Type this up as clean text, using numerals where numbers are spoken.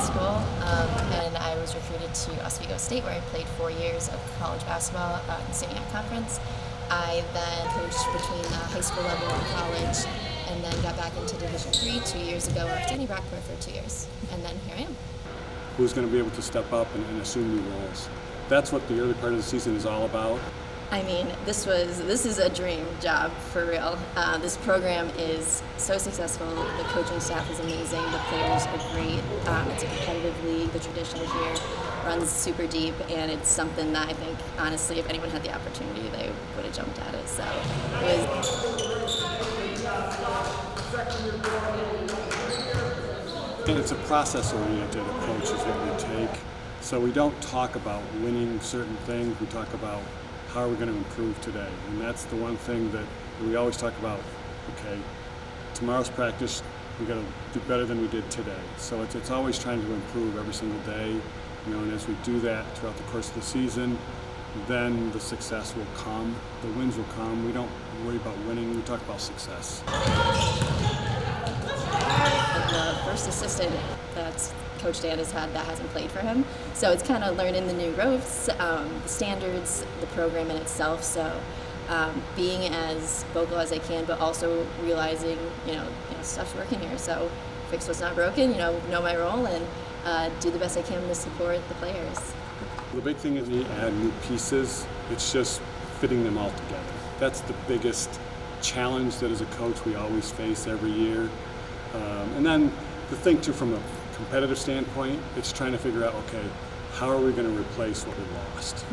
school, and I was recruited to Oswego State, where I played 4 years of college basketball in the SUNYAC Conference. I then coached between the high school level and college, and then got back into Division III 2 years ago after Denny Brockport for 2 years, and then here I am. Who's going to be able to step up and assume new roles? That's what the early part of the season is all about. I mean, this is a dream job for real. This program is so successful. The coaching staff is amazing. The players are great. It's a competitive league. The tradition here runs super deep, and it's something that I think, honestly, if anyone had the opportunity, they would have jumped at it. So it was. And it's a process-oriented approach is what we take. So we don't talk about winning certain things. We talk about how are we going to improve today? And that's the one thing that we always talk about. Okay, tomorrow's practice, we got to do better than we did today. So it's always trying to improve every single day, and as we do that throughout the course of the season, then the success will come, the wins will come. We don't worry about winning, we talk about success. The first assistant that Coach Dan has had that hasn't played for him. So it's kind of learning the new ropes, the standards, the program in itself. So being as vocal as I can, but also realizing, stuff's working here. So fix what's not broken, know my role, and do the best I can to support the players. The big thing is you add new pieces. It's just fitting them all together. That's the biggest challenge that as a coach we always face every year. And then the thing too, from a competitive standpoint, it's trying to figure out, okay, how are we going to replace what we lost?